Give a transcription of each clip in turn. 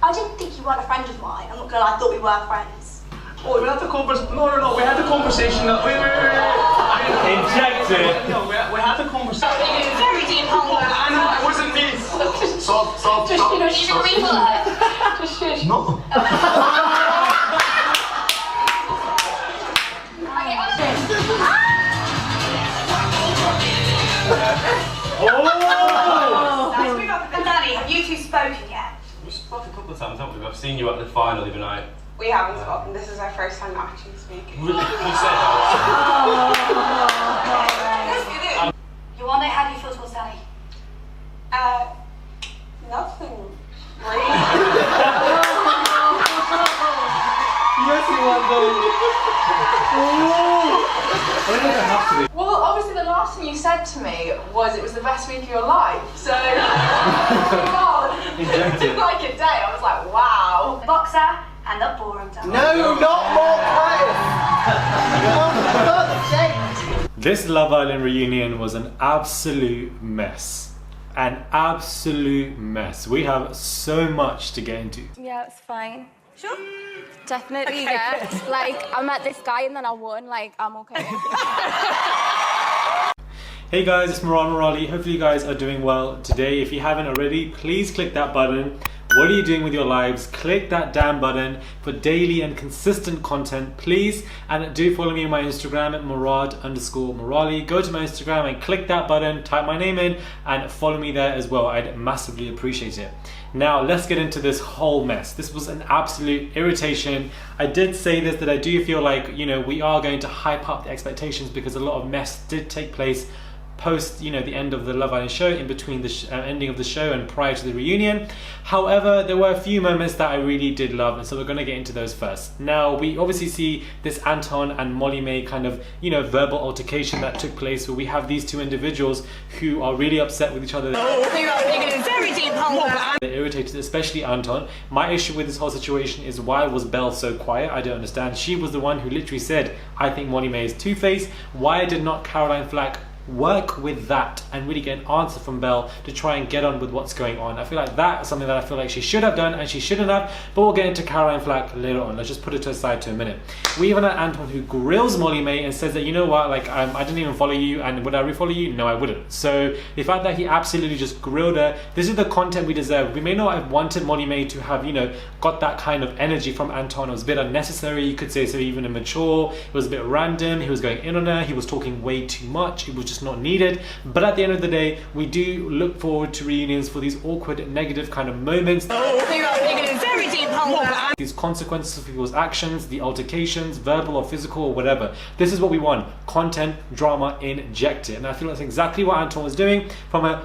I didn't think you weren't a friend of mine. I'm not gonna lie, I thought we were friends. Oh, we had the conversation. No, we had the conversation. Wait. Injected. No, we had the conversation. Very deep hunger. I know, it wasn't me. Stop. Just, you know, you can refill her. Just shush. No. Daddy, have you two spoken yet? We've spoken a couple of times, haven't we? I've seen you at the final the other night. We haven't spoken. This is our first time actually speaking. We said that. Yewande, how do you feel towards Daddy? Nothing really. Yes, Yewande. Well, obviously the last thing you said to me was it was the best week of your life. So, God, Injected. like a day, I was like, wow. The boxer and the boring dog. No, not more quiet. This Love Island reunion was an absolute mess. An absolute mess. We have so much to get into. Yeah, it's fine. Sure? Definitely, yeah. Like, I met this guy and then I won. Like, I'm okay. Hey guys, it's Morali. Hopefully you guys are doing well today. If you haven't already, please click that button. What are you doing with your lives? Click that damn button for daily and consistent content, please. And do follow me on my Instagram at Murad_Morali. Go to my Instagram and click that button, type my name in, and follow me there as well. I'd massively appreciate it. Now, let's get into this whole mess. This was an absolute irritation. I did say this, that I do feel like, you know, we are going to hype up the expectations because a lot of mess did take place post, you know, the end of the Love Island show, in between the ending of the show and prior to the reunion. However, there were a few moments that I really did love, and so we're going to get into those first. Now, we obviously see this Anton and Molly May kind of, you know, verbal altercation that took place where we have these two individuals who are really upset with each other. Very deep hunger. They're irritated, especially Anton. My issue with this whole situation is, why was Belle so quiet? I don't understand. She was the one who literally said, I think Molly May is two-faced. Why did not Caroline Flack work with that and really get an answer from Belle to try and get on with what's going on? I feel like that's something that I feel like she should have done and she shouldn't have, but we'll get into Caroline Flack later on. Let's just put it to the side to a minute. We even had Anton who grills Molly May and says that, you know what, like, I didn't even follow you, and would I refollow you? No, I wouldn't. So the fact that he absolutely just grilled her, this is the content we deserve. We may not have wanted Molly May to have, you know, got that kind of energy from Anton. It was a bit unnecessary, you could say, so even immature. It was a bit random. He was going in on her, he was talking way too much. It was just not needed. But at the end of the day, we do look forward to reunions for these awkward, negative kind of moments. Very deep hunger. These consequences of people's actions, the altercations, verbal or physical or whatever. This is what we want. Content, drama, inject it. And I feel that's exactly what Anton was doing from a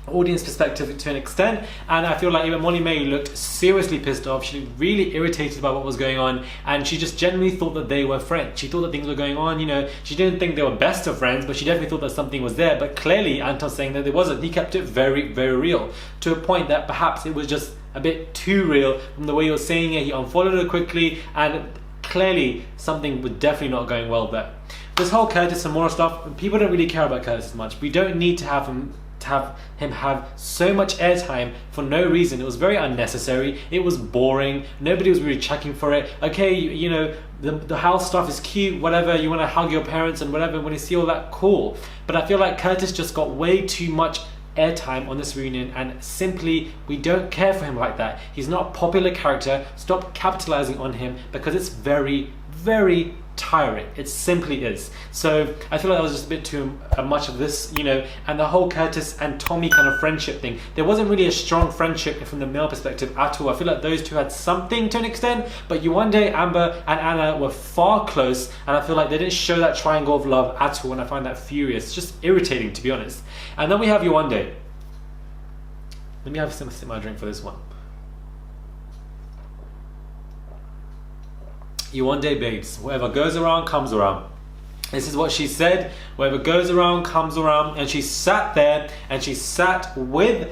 audience perspective to an extent, and I feel like even Molly May looked seriously pissed off. She looked really irritated by what was going on, and she just genuinely thought that they were friends. She thought that things were going on, you know, she didn't think they were best of friends, but she definitely thought that something was there. But clearly Anton's saying that there wasn't. He kept it very, very real, to a point that perhaps it was just a bit too real from the way he was saying it. He unfollowed her quickly, and clearly something was definitely not going well there. This whole Curtis and Maura stuff, people don't really care about Curtis much. We don't need to have him have so much airtime for no reason. It was very unnecessary. It was boring. Nobody was really checking for it. Okay, you know, the house stuff is cute, whatever, you want to hug your parents and whatever, when you see all that, cool. But I feel like Curtis just got way too much airtime on this reunion, and simply we don't care for him like that. He's not a popular character. Stop capitalizing on him, because it's very, very tiring. It simply is. So I feel like that was just a bit too much of this, you know. And the whole Curtis and Tommy kind of friendship thing, there wasn't really a strong friendship from the male perspective at all. I feel like those two had something to an extent, but Yewande, Amber and Anna were far close, and I feel like they didn't show that triangle of love at all, and I find that furious, just irritating, to be honest. And then we have Yewande. Let me have some sip my drink for this one. Yewande, babes, whatever goes around comes around. This is what she said. Whatever goes around comes around. And she sat there, and she sat with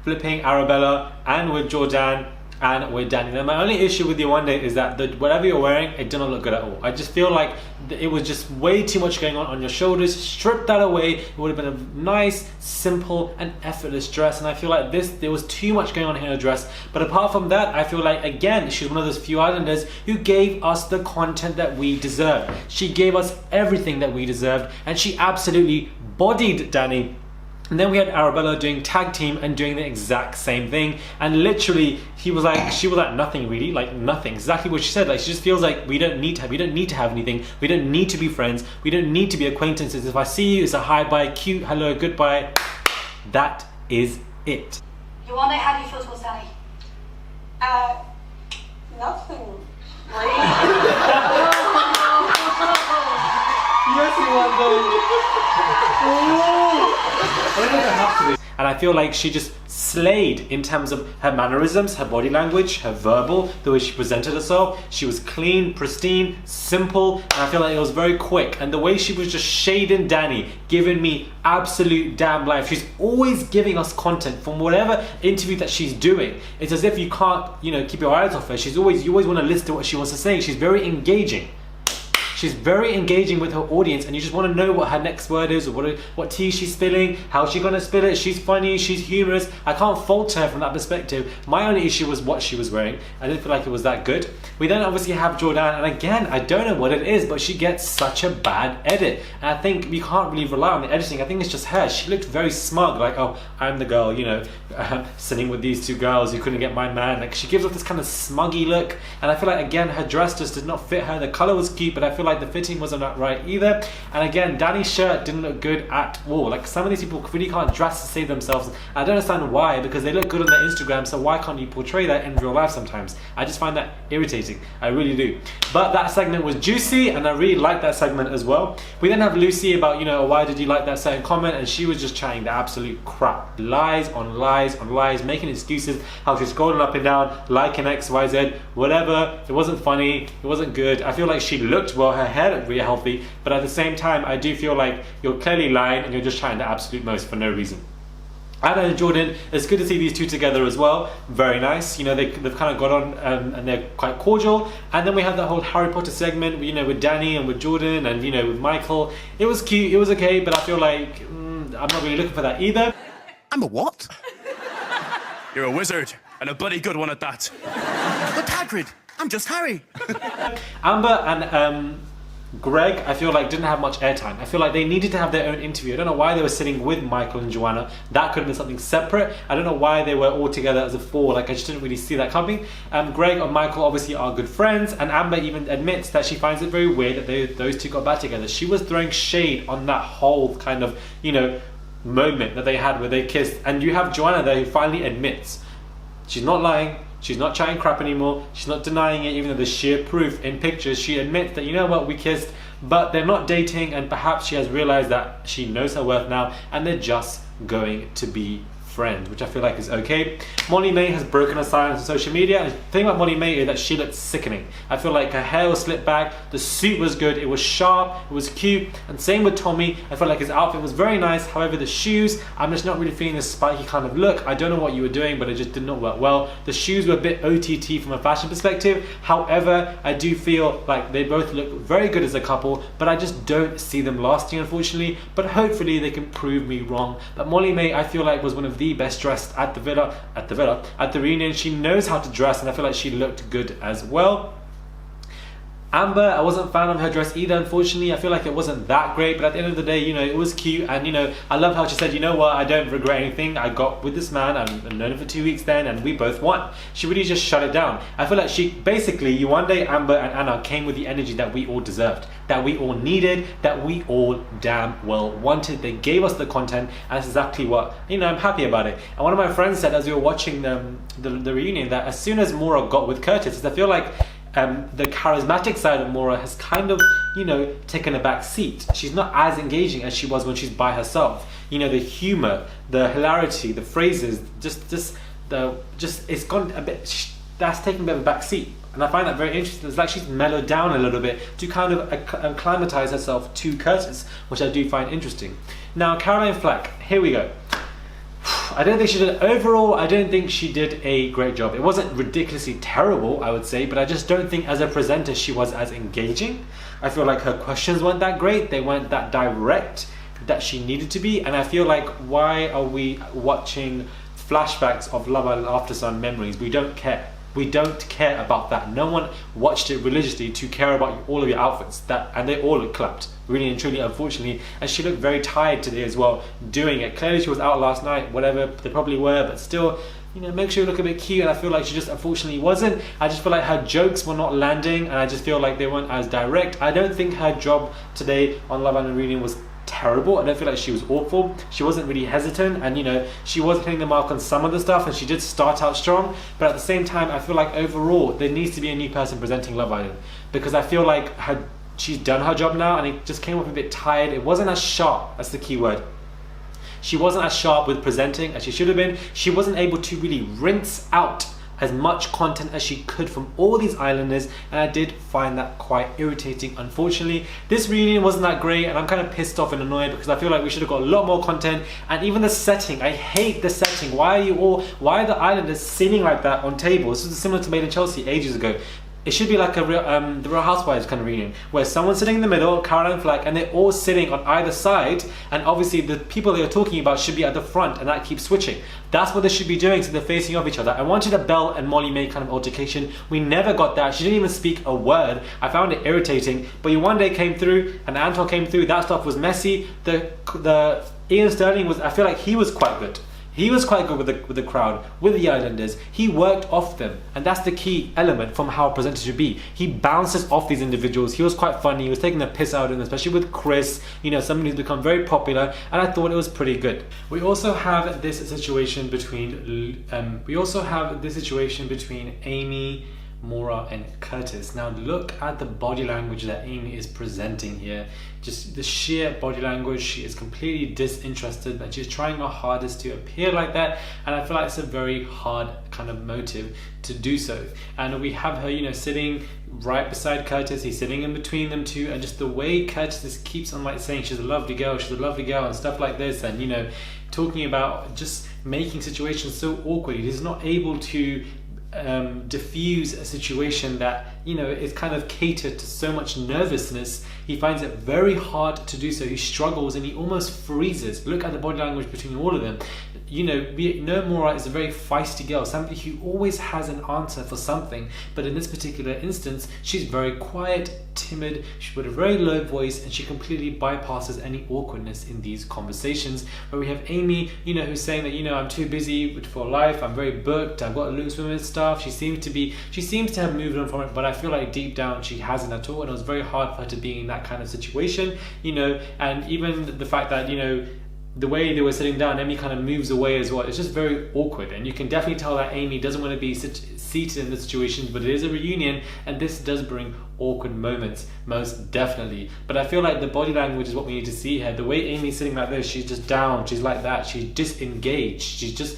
flipping Arabella and with Jordan. and with Danny. Now my only issue with Yewande is that whatever you're wearing, it did not look good at all. I just feel like it was just way too much going on your shoulders. Strip that away, it would have been a nice, simple and effortless dress, and I feel like there was too much going on in her dress. But apart from that, I feel like again she's one of those few islanders who gave us the content that we deserved. She gave us everything that we deserved, and she absolutely bodied Danny. And then we had Arabella doing tag team and doing the exact same thing, and literally she was like nothing really, like nothing, exactly what she said. Like she just feels like we don't need to have anything, we don't need to be friends, we don't need to be acquaintances. If I see you, it's a hi, bye, cute, hello, goodbye. That is it. Yewande, how do you feel towards Danny? Nothing really. Yes, Yewande. And I feel like she just slayed in terms of her mannerisms, her body language, her verbal, the way she presented herself. She was clean, pristine, simple, and I feel like it was very quick. And the way she was just shading Danny, giving me absolute damn life. She's always giving us content from whatever interview that she's doing. It's as if you can't, keep your eyes off her. You always want to listen to what she wants to say. She's very engaging. She's very engaging with her audience, and you just want to know what her next word is, or what tea she's spilling, how she's gonna spill it. She's funny, she's humorous. I can't fault her from that perspective. My only issue was what she was wearing. I didn't feel like it was that good. We then obviously have Jordan, and again, I don't know what it is, but she gets such a bad edit. And I think we can't really rely on the editing. I think it's just her. She looked very smug, like, oh, I'm the girl, sitting with these two girls, you couldn't get my man. Like, she gives off this kind of smuggy look, and I feel like, again, her dress just did not fit her. The color was cute, but I feel like the fitting wasn't that right either. And again, Danny's shirt didn't look good at all. Like, some of these people really can't dress to save themselves. I don't understand why, because they look good on their Instagram, so why can't you portray that in real life sometimes? I just find that irritating. I really do. But that segment was juicy, and I really liked that segment as well. We then have Lucy about, why did you like that certain comment? And she was just chatting the absolute crap. Lies on lies on lies, making excuses, how she's scrolling up and down, liking X, Y, Z, whatever. It wasn't funny, it wasn't good. I feel like she looked well, her hair looked really healthy, but at the same time, I do feel like you're clearly lying and you're just trying the absolute most for no reason. Anna and Jordan, it's good to see these two together as well. Very nice. They've kind of got on and they're quite cordial. And then we have the whole Harry Potter segment, with Danny and with Jordan and, with Michael. It was cute, it was okay, but I feel like I'm not really looking for that either. I'm a what? You're a wizard, and a bloody good one at that. But Hagrid, I'm just Harry. Amber and Greg, I feel like didn't have much airtime. I feel like they needed to have their own interview. I don't know why they were sitting with Michael and Joanna. That could have been something separate. I don't know why they were all together as a four. Like, I just didn't really see that coming. Greg and Michael obviously are good friends, and Amber even admits that she finds it very weird that those two got back together. She was throwing shade on that whole kind of, moment that they had where they kissed. And you have Joanna there who finally admits she's not lying. She's not chatting crap anymore. She's not denying it, even though there's sheer proof in pictures. She admits that, we kissed, but they're not dating, and perhaps she has realized that she knows her worth now, and they're just going to be friends, which I feel like is okay. Molly May has broken her silence on social media, and the thing about Molly May is that she looked sickening. I feel like her hair was slicked back, the suit was good, it was sharp, it was cute, and same with Tommy. I felt like his outfit was very nice. However, the shoes, I'm just not really feeling this spiky kind of look. I don't know what you were doing, but it just did not work well. The shoes were a bit OTT from a fashion perspective. However, I do feel like they both look very good as a couple, but I just don't see them lasting, unfortunately. But hopefully they can prove me wrong. But Molly May, I feel like, was one of the best dressed at the reunion. She knows how to dress, and I feel like she looked good as well. Amber, I wasn't a fan of her dress either, unfortunately. I feel like it wasn't that great, but at the end of the day, it was cute, and I love how she said, I don't regret anything. I got with this man, I've known him for 2 weeks then, and we both won. She really just shut it down. I feel like she, basically, Yewande, Amber, and Anna came with the energy that we all deserved, that we all needed, that we all damn well wanted. They gave us the content, and that's exactly what, I'm happy about it. And one of my friends said, as we were watching the reunion, that as soon as Maura got with Curtis, I feel like the charismatic side of Maura has kind of, taken a back seat. She's not as engaging as she was when she's by herself. The humor, the hilarity, the phrases, it's gone a bit, that's taken a bit of a back seat. And I find that very interesting. It's like she's mellowed down a little bit to kind of acclimatize herself to Curtis, which I do find interesting. Now, Caroline Flack, here we go. I don't think she did overall. I don't think she did a great job. It wasn't ridiculously terrible, I would say, but I just don't think as a presenter she was as engaging. I feel like her questions weren't that great. They weren't that direct that she needed to be. And I feel like, why are we watching flashbacks of Love Island After Sun memories? We don't care. We don't care about that. No one watched it religiously to care about all of your outfits. And they all look clapped, really and truly, unfortunately. And she looked very tired today as well, doing it. Clearly she was out last night, whatever, they probably were, but still, you know, make sure you look a bit cute. And I feel like she just unfortunately wasn't. I just feel like her jokes were not landing, and I just feel like they weren't as direct. I don't think her job today on Love Island Reunion was terrible. I don't feel like she was awful. She wasn't really hesitant, and you know, she was hitting the mark on some of the stuff, and she did start out strong, but at the same time I feel like overall there needs to be a new person presenting Love Island, because I feel like she's done her job now, and it just came off a bit tired. It wasn't as sharp, that's the key word. She wasn't as sharp with presenting as she should have been. She wasn't able to really rinse out as much content as she could from all these islanders, and I did find that quite irritating, unfortunately. This reunion wasn't that great, and I'm kind of pissed off and annoyed because I feel like we should have got a lot more content. And even the setting, I hate the setting. Why are the islanders sitting like that on tables? This is similar to Made in Chelsea ages ago. It should be like a real, the Real Housewives kind of reunion, where someone's sitting in the middle, Caroline Flack, and they're all sitting on either side, and obviously the people they're talking about should be at the front, and that keeps switching. That's what they should be doing, so they're facing off each other. I wanted a Belle and Molly May kind of altercation. We never got that. She didn't even speak a word. I found it irritating, but Yewande came through, and Anton came through. That stuff was messy. The Ian Sterling I feel like he was quite good. He was quite good with the crowd, with the islanders. He worked off them, and that's the key element from how a presenter should be. He bounces off these individuals. He was quite funny. He was taking the piss out of them, especially with Chris, you know, somebody who's become very popular, and I thought it was pretty good. We also have this situation between Amy, Maura and Curtis. Now look at the body language that Amy is presenting here. Just the sheer body language. She is completely disinterested, but she's trying her hardest to appear like that, and I feel like it's a very hard kind of motive to do so. And we have her, you know, sitting right beside Curtis. He's sitting in between them two, and just the way Curtis just keeps on like saying she's a lovely girl, and stuff like this, and you know, talking about just making situations so awkward. He's not able to diffuse a situation that, you know, is kind of catered to so much nervousness. He finds it very hard to do so. He struggles and he almost freezes. Look at the body language between all of them. You know, Maura is a very feisty girl, somebody who always has an answer for something, but in this particular instance, she's very quiet, timid, she's with a very low voice, and she completely bypasses any awkwardness in these conversations. Where we have Amy, you know, who's saying that, you know, I'm too busy for life, I'm very booked, I've got loose women's stuff. She seems to have moved on from it, but I feel like deep down she hasn't at all, and it was very hard for her to be in that kind of situation, you know. And even the fact that, you know, the way they were sitting down, Amy kind of moves away as well. It's just very awkward, and you can definitely tell that Amy doesn't want to be seated in this situation, but it is a reunion, and this does bring awkward moments, most definitely. But I feel like the body language is what we need to see here. The way Amy's sitting like this, she's just down, she's like that, she's disengaged, she's just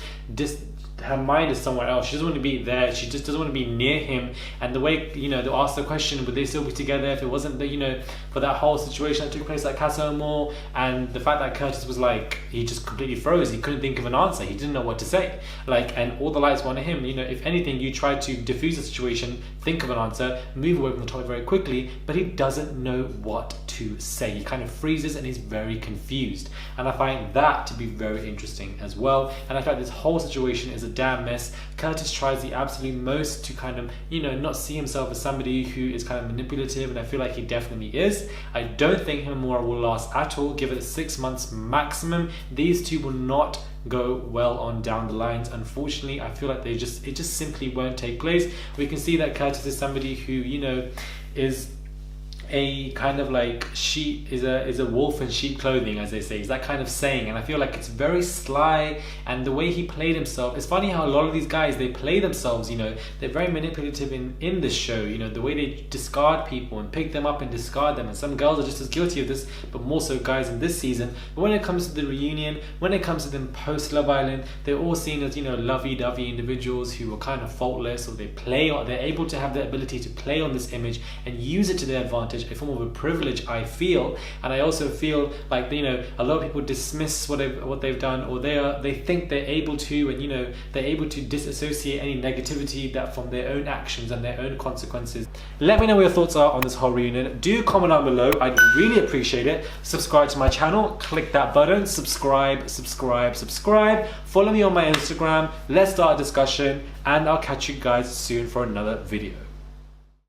her mind is somewhere else. She doesn't want to be there. She just doesn't want to be near him. And the way, you know, they'll ask the question, would they still be together if it wasn't the, you know, for that whole situation that took place at Casa Amor, and the fact that Curtis was like, he just completely froze. He couldn't think of an answer. He didn't know what to say. Like, and all the lights were on him. You know, if anything, you try to diffuse the situation, think of an answer, move away from the topic very quickly, but he doesn't know what to say. He kind of freezes and he's very confused. And I find that to be very interesting as well. And I feel like this whole situation is a damn mess. Curtis tries the absolute most to kind of, you know, not see himself as somebody who is kind of manipulative, and I feel like he definitely is. I don't think him and Maura will last at all. Give it 6 months maximum. These two will not go well on down the lines. Unfortunately, I feel like it just simply won't take place. We can see that Curtis is somebody who, you know, is a kind of like is a wolf in sheep clothing, as they say. It's that kind of saying, and I feel like it's very sly, and the way he played himself. It's funny how a lot of these guys, they play themselves, you know, they're very manipulative in this show, you know, the way they discard people and pick them up and discard them, and some girls are just as guilty of this, but more so guys in this season. But when it comes to the reunion, when it comes to them post Love Island, they're all seen as, you know, lovey-dovey individuals who are kind of faultless, or they're able to have the ability to play on this image and use it to their advantage. advantage, a form of a privilege, I feel. And I also feel like, you know, a lot of people dismiss what they've done, or they think they're able to, and you know, they're able to disassociate any negativity that from their own actions and their own consequences. Let me know what your thoughts are on this whole reunion. Do comment down below, I'd really appreciate it. Subscribe to my channel, click that button, subscribe. Follow me on my Instagram, let's start a discussion, and I'll catch you guys soon for another video.